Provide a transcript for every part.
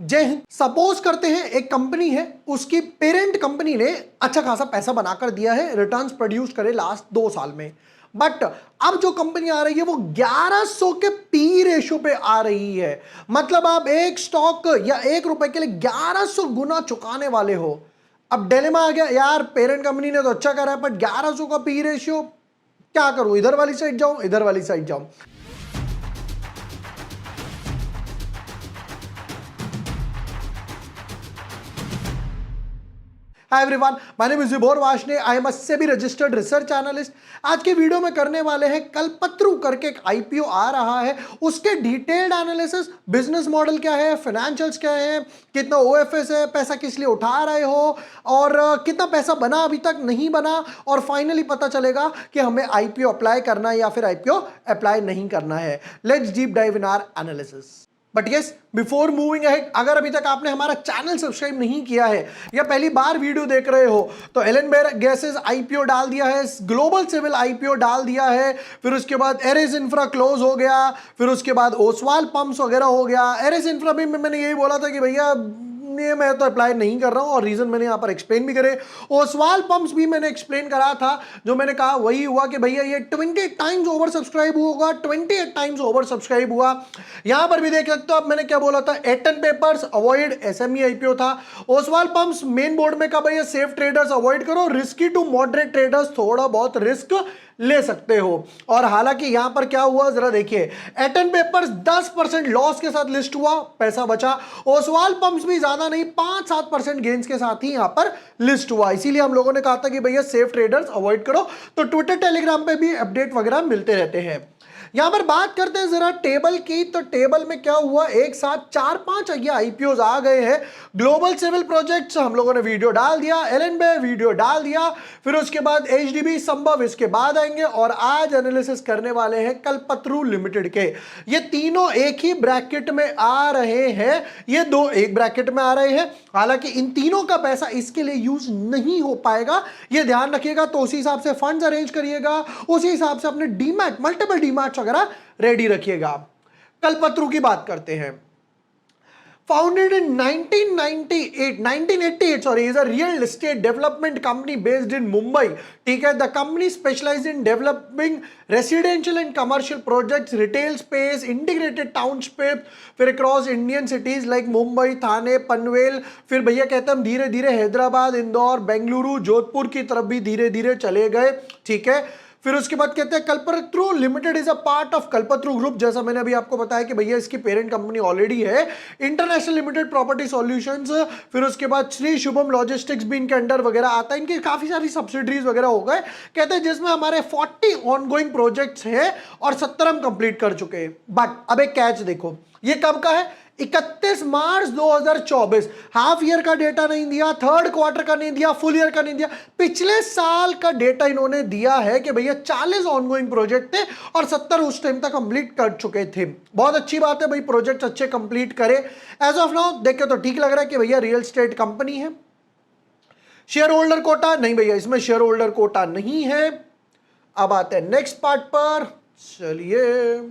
जय हिंद। सपोज करते हैं एक कंपनी है, उसकी पेरेंट कंपनी ने अच्छा खासा पैसा बनाकर दिया है, रिटर्न्स प्रोड्यूस करे लास्ट 2 साल में। बट अब जो कंपनी आ रही है वो 1100 के पी रेशो पे आ रही है। मतलब आप एक स्टॉक या ₹1 के लिए 1100 गुना चुकाने वाले हो। अब डिलेमा आ गया, यार पेरेंट कंपनी ने तो अच्छा करा है बट 1100 का पी रेशियो, क्या करूं? इधर वाली साइड जाऊं, इधर वाली साइड जाऊं? Hi everyone, my name is Vibhor Washne. I am a SEBI registered research analyst. आज के वीडियो में करने वाले हैं कल्पत्रु करके एक आईपीओ आ रहा है, उसके डिटेल्ड एनालिसिस, बिजनेस मॉडल क्या है, फाइनेंशियल्स क्या है, कितना ओएफएस है, पैसा किस लिए उठा रहे हो और कितना पैसा बना अभी तक नहीं बना, और फाइनली पता चलेगा कि हमें आईपीओ अप्लाई करना है या फिर आईपीओ अप्लाई नहीं करना है। Let's deep dive in our analysis. But yes, before moving ahead, अगर अभी तक आपने हमारा चैनल सब्सक्राइब नहीं किया है या पहली बार वीडियो देख रहे हो तो एलन बेयर गैसेस आईपीओ डाल दिया है, ग्लोबल सिविल आईपीओ डाल दिया है, फिर उसके बाद एरेस इंफ्रा क्लोज हो गया, फिर उसके बाद ओसवाल पंप्स वगैरह हो गया। एरेस इंफ्रा भी मैंने यही बोला था कि भैया ये मैं तो अप्लाई नहीं कर रहा हूं, और रीजन मैंने यहां पर एक्सप्लेन भी करे। ओसवाल पंप्स भी मैंने एक्सप्लेन करा था, जो मैंने कहा वही हुआ कि भैया ये 20 टाइम्स ओवर सब्सक्राइब होगा, 28 टाइम्स ओवर सब्सक्राइब हुआ। यहां पर भी देख सकते हो आप, मैंने क्या बोला था, Eton papers avoid SME IPO था। ओसवाल पंप्स मेन बोर्ड में कहा भैया सेफ ट्रेडर्स अवॉइड करो, रिस्की टू मॉडरेट ट्रेडर्स थोड़ा बहुत रिस्क ले सकते हो। और हालांकि यहां पर क्या हुआ जरा देखिए, एटन पेपर्स 10% लॉस के साथ लिस्ट हुआ, पैसा बचा। ओसवाल पंप्स भी ज्यादा नहीं, 5-7% गेन्स के साथ ही यहां पर लिस्ट हुआ। इसीलिए हम लोगों ने कहा था कि भैया सेफ ट्रेडर्स अवॉइड करो। तो ट्विटर टेलीग्राम पे भी अपडेट वगैरह मिलते रहते हैं। यहां पर बात करते हैं जरा टेबल की, तो टेबल में क्या हुआ, एक साथ 4-5 आईपीओज आ गए हैं। ग्लोबल सिविल प्रोजेक्ट्स हम लोगों ने वीडियो डाल दिया, एलन बे वीडियो डाल दिया, फिर उसके बाद एचडीबी संभव इसके बाद आएंगे, और आज एनालिसिस करने वाले हैं कल्पत्रु लिमिटेड के। ये तीनों एक ही ब्रैकेट में आ रहे हैं, ये दो एक ब्रैकेट में आ रहे हैं। हालांकि इन तीनों का पैसा इसके लिए यूज नहीं हो पाएगा, ये ध्यान रखिएगा। तो उसी हिसाब से फंड्स अरेंज करिएगा, उसी हिसाब से अपने डीमैट, मल्टीपल डीमैट्स वगैरह रेडी रखिएगा। कल्पत्रु की बात करते हैं। Founded in 1988, sorry, is a real estate development company based in Mumbai. ठीक है, the company specializes in developing residential and commercial projects, retail space, integrated township, फिर across Indian cities like Mumbai, थाने, पनवेल, फिर भैया कहते हैं हम धीरे धीरे हैदराबाद, इंदौर, बेंगलुरु, जोधपुर की तरफ भी धीरे धीरे चले गए। ठीक है, फिर उसके बाद कहते हैं Kalpataru limited is a part of Kalpataru group. जैसा मैंने अभी आपको बताया कि भैया इसकी पेरेंट कंपनी ऑलरेडी है इंटरनेशनल लिमिटेड प्रॉपर्टी सॉल्यूशंस। फिर उसके बाद श्री शुभम लॉजिस्टिक्स भी इनके अंडर वगैरह आता है, इनकी काफी सारी सब्सिडरीज वगैरह हो गए। कहते हैं जिसमें हमारे 40 ऑनगोइंग प्रोजेक्ट्स हैं और 70 हम कंप्लीट कर चुके हैं। बट अब एक कैच देखो, ये कब का है, 31 मार्च 2024। हाफ ईयर का डेटा नहीं दिया, थर्ड क्वार्टर का नहीं दिया, फुल ईयर का नहीं दिया, पिछले साल का डेटा इन्होंने दिया है कि भैया 40 ऑनगोइंग प्रोजेक्ट थे और 70 उस टाइम तक कंप्लीट कर चुके थे। बहुत अच्छी बात है भाई, प्रोजेक्ट अच्छे कंप्लीट करे। एज ऑफ नाउ देखे तो ठीक लग रहा है कि भैया रियल एस्टेट कंपनी है। शेयर होल्डर कोटा नहीं भैया, इसमें शेयर होल्डर कोटा नहीं है। अब आते हैं नेक्स्ट पार्ट पर, चलिए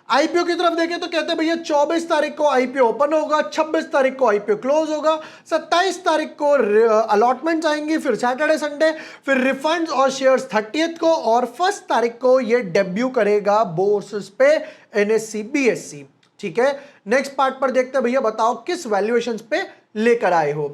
आईपीओ की तरफ देखें तो कहते हैं भैया 24 तारीख को आईपीओ ओपन होगा, 26 तारीख को आईपीओ क्लोज होगा, 27 तारीख को अलॉटमेंट्स आएंगी, फिर सैटरडे संडे, फिर रिफंड्स और शेयर्स 30th को, और 1 तारीख को ये डेब्यू करेगा बोर्सेस पे, एनएससी बीएससी। ठीक है, नेक्स्ट पार्ट पर देखते हैं भैया बताओ किस वैल्यूएशन पे लेकर आए हो।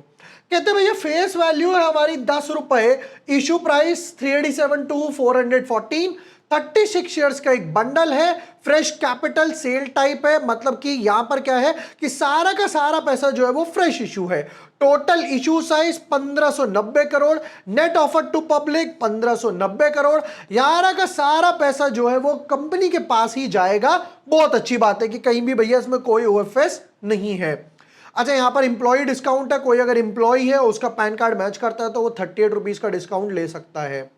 कहते हैं भैया फेस वैल्यू है हमारी ₹10, इशू प्राइस 387 to 414, 36 शेयर्स का एक बंडल है, फ्रेश कैपिटल सेल टाइप है। मतलब कि यहां पर क्या है कि सारा का सारा पैसा जो है वो फ्रेश इशू है। Total issue size 1590 crore, net offer to public 1590 crore. यारा का सारा पैसा जो है वो कंपनी के पास ही जाएगा। बहुत अच्छी बात है कि कहीं भी भैया इसमें कोई ओएफएस नहीं है। अच्छा, यहां पर इंप्लॉय डिस्काउंट है, कोई अगर इंप्लॉय है उसका पैन कार्ड मैच करता है तो वो 38 रुपीज का डिस्काउंट ले सकता है।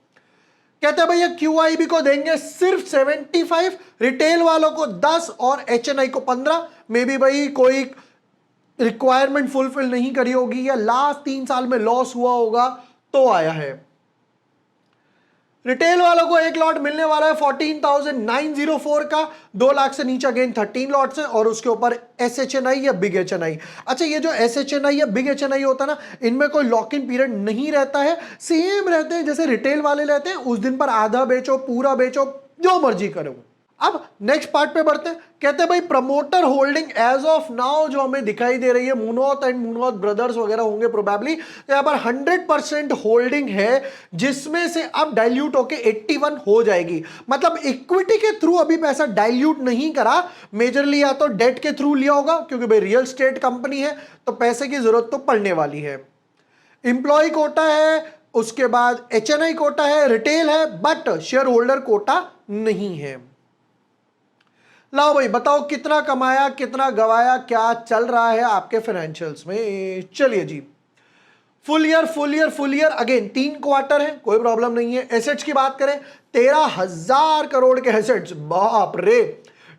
कहते हैं भैया क्यूआईबी को देंगे सिर्फ 75, रिटेल वालों को 10 और एचएनआई को 15। मे बी भाई कोई रिक्वायरमेंट फुलफिल नहीं करी होगी या लास्ट 3 साल में लॉस हुआ होगा तो आया है। रिटेल वालों को एक लॉट मिलने वाला है 14,904 का, 2 लाख से नीचे अगेन 13 लॉट्स हैं और उसके ऊपर SHNI या बिग HNI। अच्छा, ये जो SHNI या बिग HNI होता है ना, इनमें कोई लॉक इन पीरियड नहीं रहता है, सेम रहते हैं जैसे रिटेल वाले रहते हैं। उस दिन पर आधा बेचो, पूरा बेचो, जो मर्जी करो। अब नेक्स्ट पार्ट पे बढ़ते हैं। कहते हैं भाई promoter holding as of now जो हमें दिखाई दे रही है, मुनोत एंड मुनोत ब्रदर्स वगैरह होंगे प्रोबेबली, तो यहां पर 100% होल्डिंग है, जिसमें से अब डाइल्यूट होके 81 हो जाएगी। मतलब इक्विटी के थ्रू अभी पैसा डाइल्यूट नहीं करा, मेजरली या तो डेट के थ्रू लिया होगा, क्योंकि भाई रियल स्टेट कंपनी है तो पैसे की जरूरत तो पड़ने वाली है। इंप्लॉय कोटा है, उसके बाद HNI कोटा है, रिटेल है, बट शेयर होल्डर कोटा नहीं है। लाओ भाई बताओ कितना कमाया, कितना गवाया, क्या चल रहा है आपके फाइनेंशियल्स में। चलिए जी, फुल ईयर अगेन 3 क्वार्टर है, कोई प्रॉब्लम नहीं है। एसेट्स की बात करें, 13,000 करोड़ के एसेट्स, बाप रे,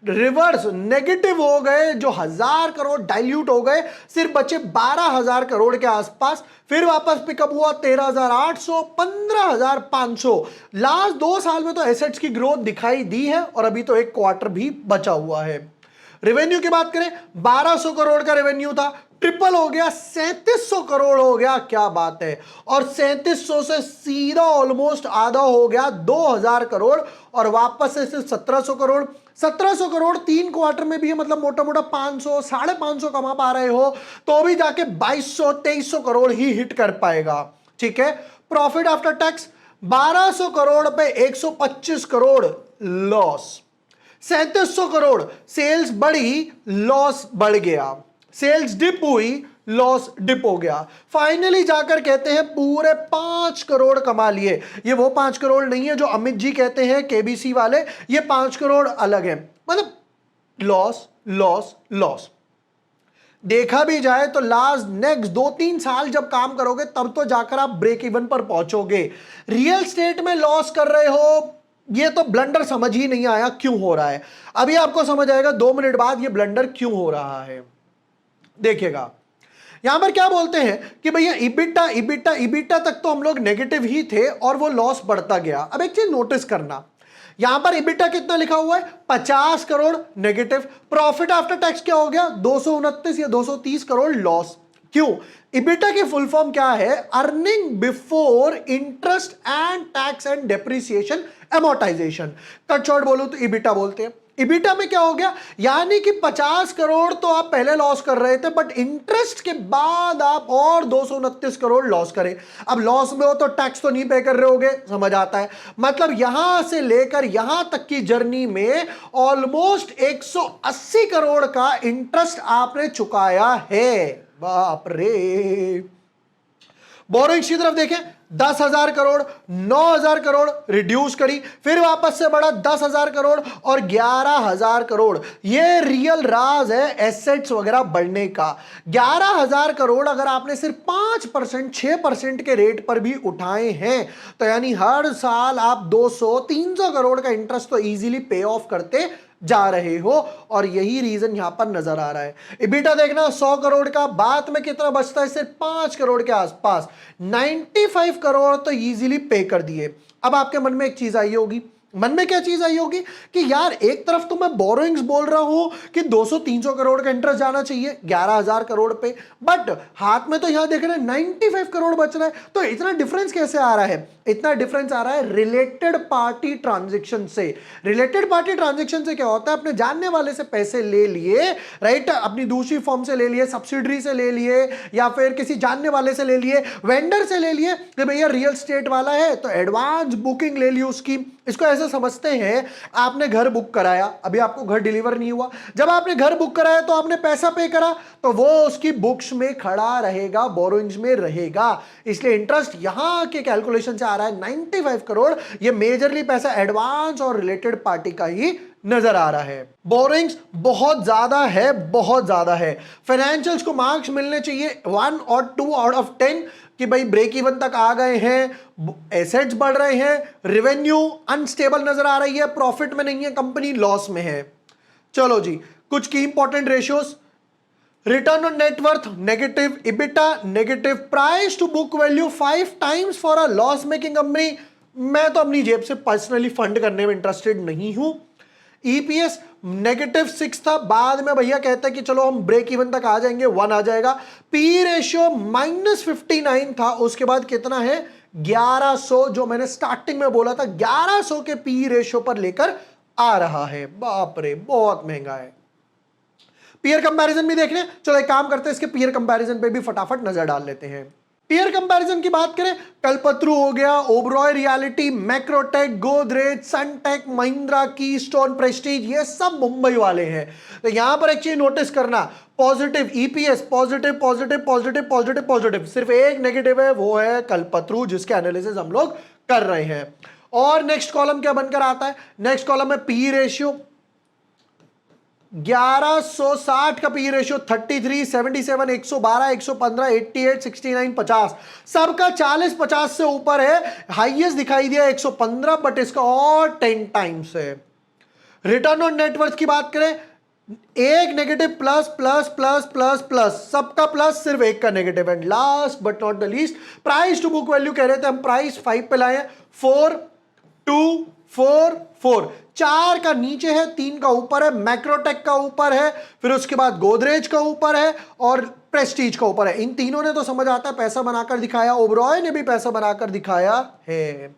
रिवर्स नेगेटिव हो गए, जो 1,000 करोड़ डाइल्यूट हो गए, सिर्फ बचे 12,000 करोड़ के आसपास। फिर वापस पिकअप हुआ 13,800, 15,500। लास्ट 2 साल में तो एसेट्स की ग्रोथ दिखाई दी है और अभी तो 1 क्वार्टर भी बचा हुआ है। रेवेन्यू की बात करें, 1,200 करोड़ का रेवेन्यू था, ट्रिपल हो गया, 3,700 करोड़ हो गया, क्या बात है। और 3,700 से सीधा ऑलमोस्ट आधा हो गया 2,000 करोड़, और वापस से सिर्फ 1,700 करोड़। 1,700 करोड़ 3 क्वार्टर में भी है, मतलब मोटा मोटा 500, 550 कमा पा रहे हो तो भी जाके 2,200, 2,300 करोड़ ही हिट कर पाएगा। ठीक है। प्रॉफिट आफ्टर टैक्स 1,200 करोड़ पे 125 करोड़ लॉस। 3,700 करोड़ सेल्स बढ़ी, लॉस बढ़ गया। सेल्स डिप हुई, लॉस डिप हो गया। फाइनली जाकर कहते हैं पूरे 5 करोड़ कमा लिए। ये वो 5 करोड़ नहीं है जो अमित जी कहते हैं KBC वाले, ये 5 करोड़ अलग है। मतलब लॉस लॉस लॉस। देखा भी जाए तो लास्ट नेक्स्ट 2-3 साल जब काम करोगे तब तो जाकर आप ब्रेक इवन पर पहुंचोगे। रियल स्टेट में लॉस कर रहे हो, ये तो ब्लंडर समझ ही नहीं आया क्यों हो रहा है। अभी आपको समझ आएगा 2 मिनट बाद ये ब्लंडर क्यों हो रहा है। देखिएगा, यहां पर क्या बोलते हैं कि भैया इबिटा तक तो हम लोग नेगेटिव ही थे और वो लॉस बढ़ता गया। अब एक चीज नोटिस करना, यहां पर इबिटा कितना लिखा हुआ है, 50 crore negative. Profit after tax क्या हो गया, 229 या 230 करोड़ लॉस। क्यों? इबिटा की फुल फॉर्म क्या है, earning before interest and tax and depreciation amortisation. Cut short बोलो तो इबिटा बोलते हैं। इबिटा में क्या हो गया, यानी कि 50 करोड़ तो आप पहले लॉस कर रहे थे, बट इंटरेस्ट के बाद आप और 229 करोड़ लॉस करें। अब लॉस में हो तो टैक्स तो नहीं पे कर रहे होगे, समझ आता है। मतलब यहां से लेकर यहां तक की जर्नी में ऑलमोस्ट 180 करोड़ का इंटरेस्ट आपने चुकाया है। बाप रे। बोरोइंग्स की तरफ देखें, 10,000 करोड़, 9,000 करोड़ रिड्यूस करी, फिर वापस से बढ़ा 10,000 करोड़ और 11,000 करोड़। ये रियल राज है एसेट्स वगैरह बढ़ने का। 11,000 करोड़ अगर आपने सिर्फ 5%, 6% के रेट पर भी उठाए हैं तो यानी हर साल आप 200, 300 करोड़ का इंटरेस्ट तो इजीली पे ऑफ करते जा रहे हो, और यही रीजन यहां पर नजर आ रहा है। इबिटा देखना 100 करोड़ का, बाद में कितना बचता है, सिर्फ 5 करोड़ के आसपास। 95 करोड़ तो इजीली पे कर दिए। अब आपके मन में एक चीज आई होगी, मन में क्या चीज आई होगी कि यार एक तरफ तो मैं बोरोइंग्स बोल रहा हूं कि 200-300 करोड़ का इंटरेस्ट जाना चाहिए 11,000 करोड़ पे, बट हाथ में तो यहां देख रहे हैं 95 करोड़ बच रहा है। तो इतना डिफरेंस कैसे आ रहा है? इतना डिफरेंस आ रहा है रिलेटेड पार्टी ट्रांजैक्शन से। रिलेटेड पार्टी ट्रांजैक्शन से क्या होता है, अपने जानने वाले से पैसे ले लिए, राइट, अपनी दूसरी फॉर्म से ले लिए, सब्सिडरी से ले लिए, या फिर किसी जानने वाले से ले लिए, वेंडर से ले लिए कि भैया रियल स्टेट वाला है तो एडवांस बुकिंग ले ली उसकी। इसको ऐसे समझते हैं, आपने घर बुक कराया, अभी आपको घर डिलीवर नहीं हुआ, जब आपने घर बुक कराया तो आपने पैसा पे करा तो वो उसकी बुक्स में खड़ा रहेगा, बोरोइंग्स में रहेगा। इसलिए इंटरेस्ट यहां के कैलकुलेशन से आ रहा है 95 करोड़। ये मेजरली पैसा एडवांस और रिलेटेड पार्टी का ही नजर आ रहा है। बोरिंग्स बहुत ज्यादा है, बहुत ज्यादा है। फाइनेंशियल्स को मार्क्स मिलने चाहिए 1 और 2 आउट ऑफ 10 कि भाई ब्रेक इवन तक आ गए हैं, एसेट्स बढ़ रहे हैं, रेवेन्यू अनस्टेबल नजर आ रही है, प्रॉफिट में नहीं है कंपनी, लॉस में है। चलो जी, कुछ की important ratios, return on net worth negative, EBITDA negative, price to book value 5 times for a loss making company मैं तो अपनी जेब से पर्सनली फंड करने में इंटरेस्टेड नहीं हूं। ईपीएस -6 था, बाद में भैया कहता है कि चलो हम ब्रेक इवन तक आ जाएंगे, 1 आ जाएगा। पी रेशियो -59 था, उसके बाद कितना है 1100, जो मैंने स्टार्टिंग में बोला था 1100 के पी रेशियो पर लेकर आ रहा है। बाप रे, बहुत महंगा है। पीयर कंपैरिजन भी देख लें, चलो एक काम करते हैं, इसके पीयर कंपैरिजन पे भी फटाफट नजर डाल लेते हैं। पीयर कंपैरिजन की बात करें, कल्पतरू हो गया, Oberoi realty, Macrotech, Godrej, Sunteck, Mahindra, Keystone, Prestige, ये सब मुंबई वाले हैं। तो यहां पर एक चीज नोटिस करना, positive EPS, positive positive positive positive positive, सिर्फ एक नेगेटिव है, वो है कल्पतरू, जिसके एनालिसिस हम लोग कर रहे हैं। और नेक्स्ट कॉलम क्या बनकर आता है, नेक्स्ट कॉलम है पी रेशियो, 1160 का पी रेशियो, 33, 77, 112, 115, 88, 69, 50, सबका 40-50 से ऊपर है। हाईएस्ट दिखाई दिया 115, बट इसका और 10 टाइम्स है। रिटर्न ऑन नेटवर्थ की बात करें, एक negative, plus plus plus plus plus, सबका प्लस, सिर्फ एक का negative. And last but not the least, price to book value कह रहे थे हम, प्राइस 5 पे लाए, 4, 2, 4, 4, 4 का नीचे है, 3 का ऊपर है, मैक्रोटेक का ऊपर है, फिर उसके बाद गोदरेज का ऊपर है और प्रेस्टीज का ऊपर है। इन तीनों ने तो समझ आता है पैसा बनाकर दिखाया, ओबरॉय ने भी पैसा बनाकर दिखाया है।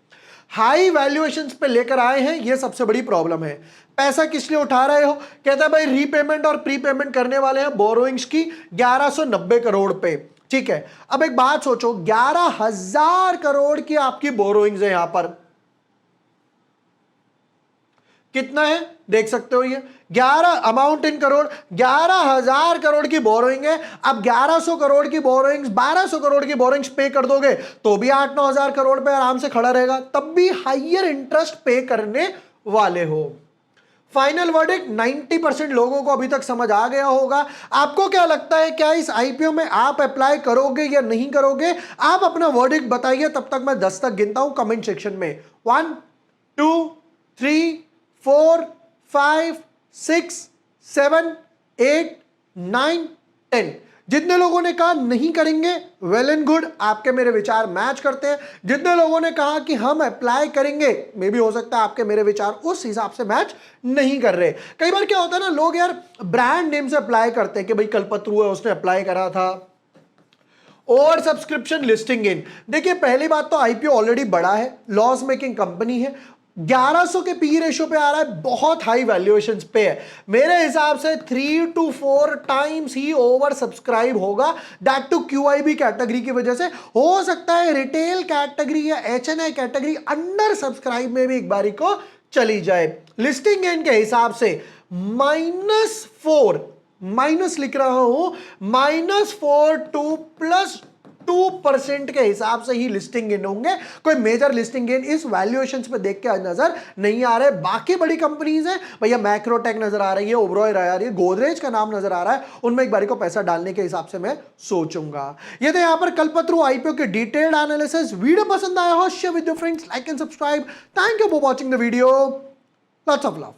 हाई वैल्यूएशंस पे लेकर आए हैं, ये सबसे बड़ी प्रॉब्लम है। पैसा किस लिए उठा रहे हो, कहता है भाई रीपेमेंट और प्रीपेमेंट करने वाले हैं बोरोइंग्स की 1190 करोड़ पे। ठीक है, अब एक बात सोचो, 11,000 करोड़ की आपकी बोरोइंग्स है, यहां पर कितना है देख सकते हो, ये 11 अमाउंट इन करोड़, 11,000 करोड़ की बोरोइंग है। अब 1100 करोड़ की बोरोइंग्स, 1200 करोड़ की बोरोइंग्स पे कर दोगे तो भी 8-9 हजार करोड़ पे आराम से खड़ा रहेगा, तब भी हाइयर इंटरेस्ट पे करने वाले हो। फाइनल वर्डिक्ट, 90% लोगों को अभी तक समझ आ गया होगा। आपको क्या लगता है, क्या इस आईपीओ में आप अप्लाई करोगे या नहीं करोगे? आप अपना वर्डिक्ट बताइए, तब तक मैं 10 तक गिनता हूं कमेंट सेक्शन में। 1, 2, 3, 4, 5, 6, 7, 8, 9, 10। जितने लोगों ने कहा नहीं करेंगे, वेल एंड गुड, आपके मेरे विचार मैच करते हैं। जितने लोगों ने कहा कि हम अप्लाई करेंगे, मे भी हो सकता है आपके मेरे विचार उस हिसाब से मैच नहीं कर रहे। कई बार क्या होता है ना, लोग यार ब्रांड नेम से अप्लाई करते हैं कि भाई कल्पतरू है, उसने अप्लाई करा था। ओवर सब्सक्रिप्शन लिस्टिंग इन, देखिए पहली बात तो आईपीओ ऑलरेडी बड़ा है, लॉस मेकिंग कंपनी है, 1100 के पी रेशियो पे आ रहा है, बहुत हाई वैल्यूएशंस पे है। मेरे हिसाब से 3 to 4 times he over subscribe होगा, दैट टू क्यूआईबी कैटेगरी की वजह से। हो सकता है रिटेल कैटेगरी या एचएनआई कैटेगरी अंडर सब्सक्राइब में भी एक बारी को चली जाए। लिस्टिंग गेन के हिसाब से -4, माइनस लिख रहा हूं, -4 to +2% के हिसाब से ही लिस्टिंग गेन होंगे। कोई मेजर लिस्टिंग गेन इस वैल्यूएशंस पे देख के नजर नहीं आ रहे। बाकी बड़ी कंपनीज हैं भैया, मैक्रोटेक नजर आ रही है, ओबरॉय आ रही है, गोदरेज का नाम नजर आ रहा है, उनमें एक बारी को पैसा डालने के हिसाब से मैं सोचूंगा। ये थे यहां पर कल्पतरू आईपीओ के डिटेल्ड एनालिसिस। वीडियो पसंद आया हो, share with your friends, like and subscribe. Thank you for watching the video, lots of love.